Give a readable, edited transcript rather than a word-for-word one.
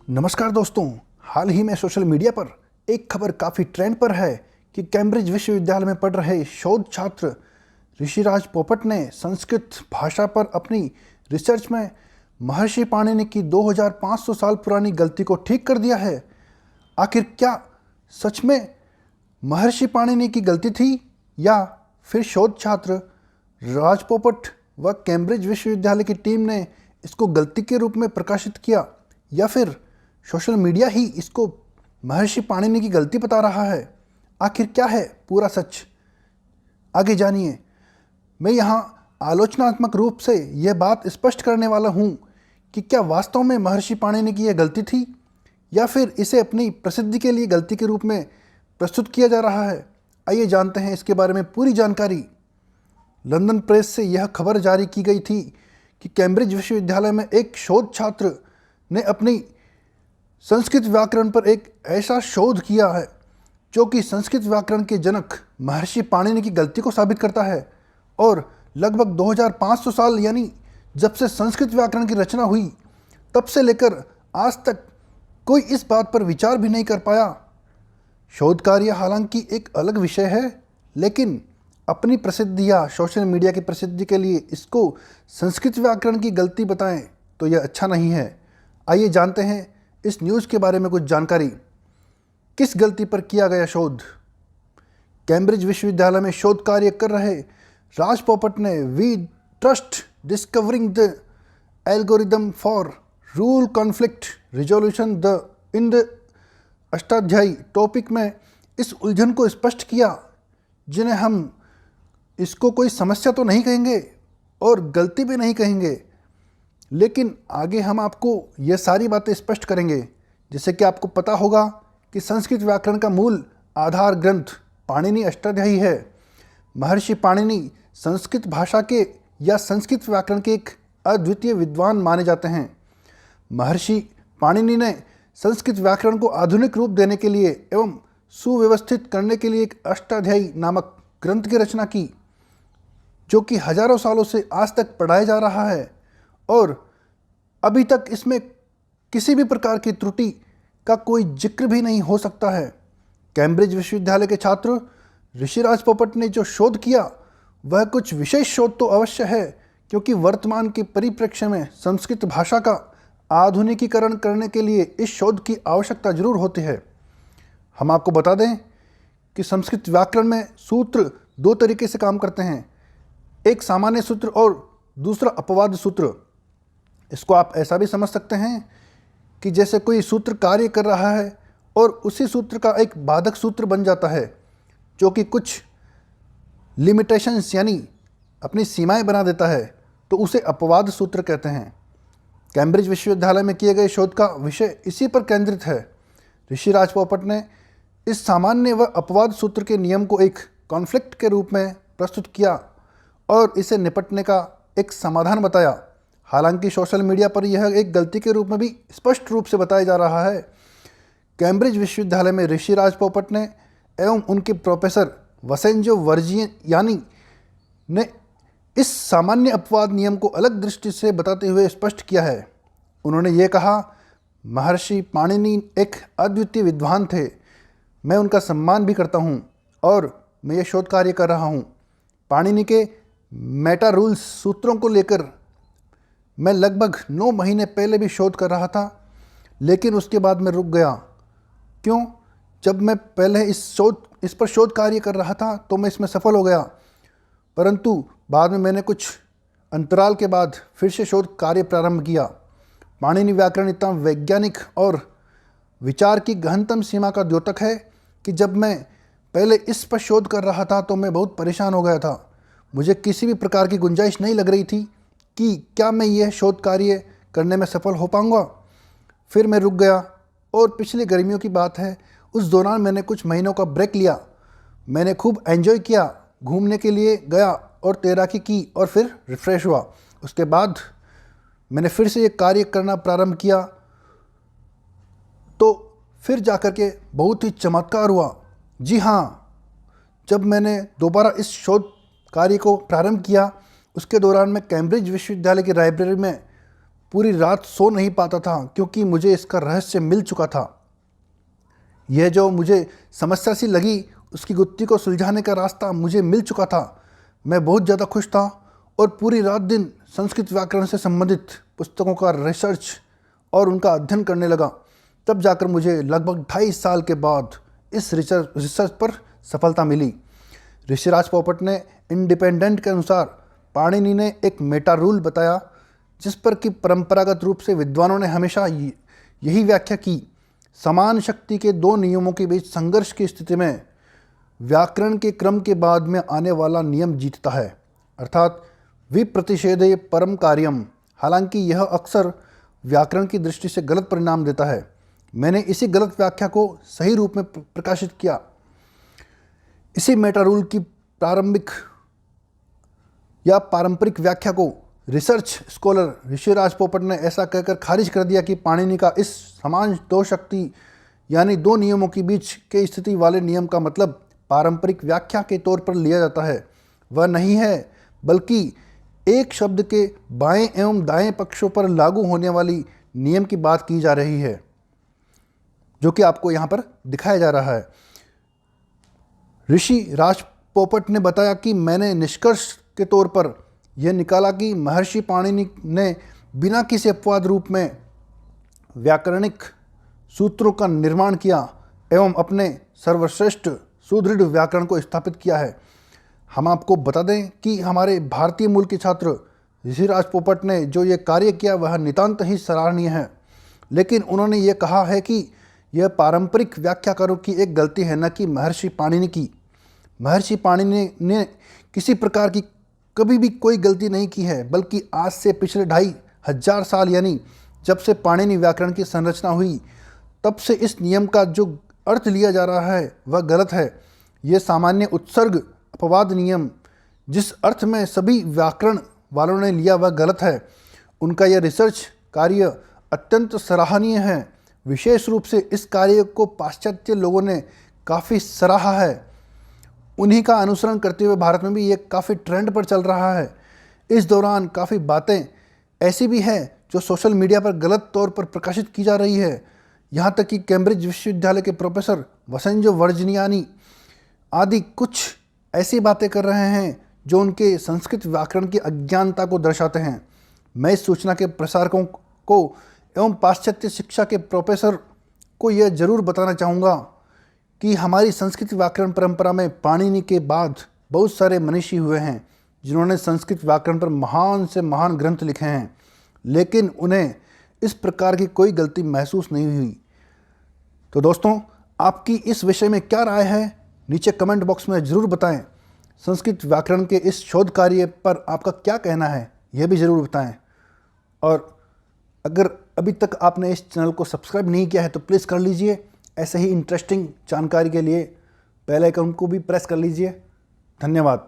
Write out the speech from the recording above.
नमस्कार दोस्तों। हाल ही में सोशल मीडिया पर एक खबर काफ़ी ट्रेंड पर है कि कैम्ब्रिज विश्वविद्यालय में पढ़ रहे शोध छात्र ऋषिराज पोपट ने संस्कृत भाषा पर अपनी रिसर्च में महर्षि पाणिनि की 2500 साल पुरानी गलती को ठीक कर दिया है। आखिर क्या सच में महर्षि पाणिनि की गलती थी या फिर शोध छात्र राज पोपट व कैम्ब्रिज विश्वविद्यालय की टीम ने इसको गलती के रूप में प्रकाशित किया या फिर सोशल मीडिया ही इसको महर्षि पाणिनि की गलती बता रहा है? आखिर क्या है पूरा सच? आगे जानिए। मैं यहाँ आलोचनात्मक रूप से यह बात स्पष्ट करने वाला हूँ कि क्या वास्तव में महर्षि पाणिनि की यह गलती थी या फिर इसे अपनी प्रसिद्धि के लिए गलती के रूप में प्रस्तुत किया जा रहा है। आइए जानते हैं इसके बारे में पूरी जानकारी। लंदन प्रेस से यह खबर जारी की गई थी कि कैम्ब्रिज विश्वविद्यालय में एक शोध छात्र ने अपनी संस्कृत व्याकरण पर एक ऐसा शोध किया है जो कि संस्कृत व्याकरण के जनक महर्षि पाणिनि की गलती को साबित करता है। और लगभग 2500 साल यानी जब से संस्कृत व्याकरण की रचना हुई तब से लेकर आज तक कोई इस बात पर विचार भी नहीं कर पाया। शोध कार्य हालांकि एक अलग विषय है, लेकिन अपनी प्रसिद्धि या सोशल मीडिया की प्रसिद्धि के लिए इसको संस्कृत व्याकरण की गलती बताएं तो यह अच्छा नहीं है। आइए जानते हैं इस न्यूज़ के बारे में कुछ जानकारी। किस गलती पर किया गया शोध? कैम्ब्रिज विश्वविद्यालय में शोध कार्य कर रहे राज पोपट ने we trust discovering the algorithm for rule conflict resolution the in the Ashtadhyayi topic में इस उलझन को स्पष्ट किया, जिन्हें हम इसको कोई समस्या तो नहीं कहेंगे और गलती भी नहीं कहेंगे, लेकिन आगे हम आपको ये सारी बातें स्पष्ट करेंगे। जैसे कि आपको पता होगा कि संस्कृत व्याकरण का मूल आधार ग्रंथ पाणिनि अष्टाध्यायी है। महर्षि पाणिनि संस्कृत भाषा के या संस्कृत व्याकरण के एक अद्वितीय विद्वान माने जाते हैं। महर्षि पाणिनि ने संस्कृत व्याकरण को आधुनिक रूप देने के लिए एवं सुव्यवस्थित करने के लिए एक अष्टाध्यायी नामक ग्रंथ की रचना की, जो कि हजारों सालों से आज तक पढ़ाया जा रहा है और अभी तक इसमें किसी भी प्रकार की त्रुटि का कोई जिक्र भी नहीं हो सकता है। कैम्ब्रिज विश्वविद्यालय के छात्र ऋषिराज पोपट ने जो शोध किया वह कुछ विशेष शोध तो अवश्य है, क्योंकि वर्तमान के परिप्रेक्ष्य में संस्कृत भाषा का आधुनिकीकरण करने के लिए इस शोध की आवश्यकता जरूर होती है। हम आपको बता दें कि संस्कृत व्याकरण में सूत्र दो तरीके से काम करते हैं, एक सामान्य सूत्र और दूसरा अपवाद सूत्र। इसको आप ऐसा भी समझ सकते हैं कि जैसे कोई सूत्र कार्य कर रहा है और उसी सूत्र का एक बाधक सूत्र बन जाता है, जो कि कुछ लिमिटेशंस यानी अपनी सीमाएं बना देता है, तो उसे अपवाद सूत्र कहते हैं। कैम्ब्रिज विश्वविद्यालय में किए गए शोध का विषय इसी पर केंद्रित है। ऋषिराज पोपट ने इस सामान्य व अपवाद सूत्र के नियम को एक कॉन्फ्लिक्ट के रूप में प्रस्तुत किया और इसे निपटने का एक समाधान बताया। हालांकि सोशल मीडिया पर यह एक गलती के रूप में भी स्पष्ट रूप से बताया जा रहा है। कैम्ब्रिज विश्वविद्यालय में ऋषिराज पोपट ने एवं उनके प्रोफेसर वसेंजो वर्जियानी ने इस सामान्य अपवाद नियम को अलग दृष्टि से बताते हुए स्पष्ट किया है। उन्होंने ये कहा, महर्षि पाणिनि एक अद्वितीय विद्वान थे, मैं उनका सम्मान भी करता हूँ और मैं ये शोध कार्य कर रहा हूँ। पाणिनि के मेटा रूल्स सूत्रों को लेकर मैं लगभग 9 महीने पहले भी शोध कर रहा था, लेकिन उसके बाद मैं रुक गया। क्यों? जब मैं पहले इस पर शोध कार्य कर रहा था तो मैं इसमें सफल हो गया, परंतु बाद में मैंने कुछ अंतराल के बाद फिर से शोध कार्य प्रारंभ किया। पाणिनि व्याकरण इतना वैज्ञानिक और विचार की गहनतम सीमा का द्योतक है कि जब मैं पहले इस पर शोध कर रहा था तो मैं बहुत परेशान हो गया था। मुझे किसी भी प्रकार की गुंजाइश नहीं लग रही थी कि क्या मैं यह शोध कार्य करने में सफल हो पाऊँगा। फिर मैं रुक गया और पिछली गर्मियों की बात है, उस दौरान मैंने कुछ महीनों का ब्रेक लिया। मैंने खूब एंजॉय किया, घूमने के लिए गया और तैराकी की और फिर रिफ़्रेश हुआ। उसके बाद मैंने फिर से ये कार्य करना प्रारंभ किया, तो फिर जाकर के बहुत ही चमत्कार हुआ। जी हाँ, जब मैंने दोबारा इस शोध कार्य को प्रारंभ किया, उसके दौरान मैं कैम्ब्रिज विश्वविद्यालय की लाइब्रेरी में पूरी रात सो नहीं पाता था क्योंकि मुझे इसका रहस्य मिल चुका था। यह जो मुझे समस्या सी लगी उसकी गुत्थी को सुलझाने का रास्ता मुझे मिल चुका था। मैं बहुत ज़्यादा खुश था और पूरी रात दिन संस्कृत व्याकरण से संबंधित पुस्तकों का रिसर्च और उनका अध्ययन करने लगा। तब जाकर मुझे लगभग 2.5 साल के बाद इस रिसर्च पर सफलता मिली। ऋषिराज पोपट ने इंडिपेंडेंट के अनुसार पाणिनि ने एक मेटा रूल बताया जिस पर कि परंपरागत रूप से विद्वानों ने हमेशा यही व्याख्या की, समान शक्ति के दो नियमों के बीच संघर्ष की स्थिति में व्याकरण के क्रम के बाद में आने वाला नियम जीतता है, अर्थात विप्रतिषेधे परम कार्यम। हालांकि यह अक्सर व्याकरण की दृष्टि से गलत परिणाम देता है। मैंने इसी गलत व्याख्या को सही रूप में प्रकाशित किया। इसी मेटा रूल की पारंपरिक व्याख्या को रिसर्च स्कॉलर ऋषिराज पोपट ने ऐसा कहकर खारिज कर दिया कि पाणिनि का इस समान दो शक्ति यानी दो नियमों के बीच के स्थिति वाले नियम का मतलब पारंपरिक व्याख्या के तौर पर लिया जाता है वह नहीं है, बल्कि एक शब्द के बाएं एवं दाएं पक्षों पर लागू होने वाली नियम की बात की जा रही है, जो कि आपको यहाँ पर दिखाया जा रहा है। ऋषि राज पोपट ने बताया कि मैंने निष्कर्ष के तौर पर यह निकाला कि महर्षि पाणिनि ने बिना किसी अपवाद रूप में व्याकरणिक सूत्रों का निर्माण किया एवं अपने सर्वश्रेष्ठ सुदृढ़ व्याकरण को स्थापित किया है। हम आपको बता दें कि हमारे भारतीय मूल के छात्र ऋषिराज पोपट ने जो ये कार्य किया वह नितांत ही सराहनीय है, लेकिन उन्होंने ये कहा है कि यह पारंपरिक व्याख्याकारों की एक गलती है, न कि महर्षि पाणिनि की। महर्षि पाणिनि ने किसी प्रकार की कभी भी कोई गलती नहीं की है, बल्कि आज से पिछले 2500 साल यानी जब से पाणिनि व्याकरण की संरचना हुई तब से इस नियम का जो अर्थ लिया जा रहा है वह गलत है। यह सामान्य उत्सर्ग अपवाद नियम जिस अर्थ में सभी व्याकरण वालों ने लिया वह गलत है। उनका यह रिसर्च कार्य अत्यंत सराहनीय है। विशेष रूप से इस कार्य को पाश्चात्य लोगों ने काफ़ी सराहा है। उन्हीं का अनुसरण करते हुए भारत में भी ये काफ़ी ट्रेंड पर चल रहा है। इस दौरान काफ़ी बातें ऐसी भी हैं जो सोशल मीडिया पर गलत तौर पर प्रकाशित की जा रही है। यहाँ तक कि कैम्ब्रिज विश्वविद्यालय के प्रोफेसर वसेंजो वर्जिनियानी आदि कुछ ऐसी बातें कर रहे हैं जो उनके संस्कृत व्याकरण की अज्ञानता को दर्शाते हैं। मैं इस सूचना के प्रसारकों को एवं पाश्चात्य शिक्षा के प्रोफेसर को यह जरूर बताना चाहूँगा कि हमारी संस्कृत व्याकरण परंपरा में पाणिनि के बाद बहुत सारे मनीषी हुए हैं जिन्होंने संस्कृत व्याकरण पर महान से महान ग्रंथ लिखे हैं, लेकिन उन्हें इस प्रकार की कोई गलती महसूस नहीं हुई। तो दोस्तों, आपकी इस विषय में क्या राय है नीचे कमेंट बॉक्स में ज़रूर बताएं। संस्कृत व्याकरण के इस शोध कार्य पर आपका क्या कहना है यह भी ज़रूर बताएं। और अगर अभी तक आपने इस चैनल को सब्सक्राइब नहीं किया है तो प्लीज़ कर लीजिए। ऐसे ही इंटरेस्टिंग जानकारी के लिए बेल आइकन को भी प्रेस कर लीजिए। धन्यवाद।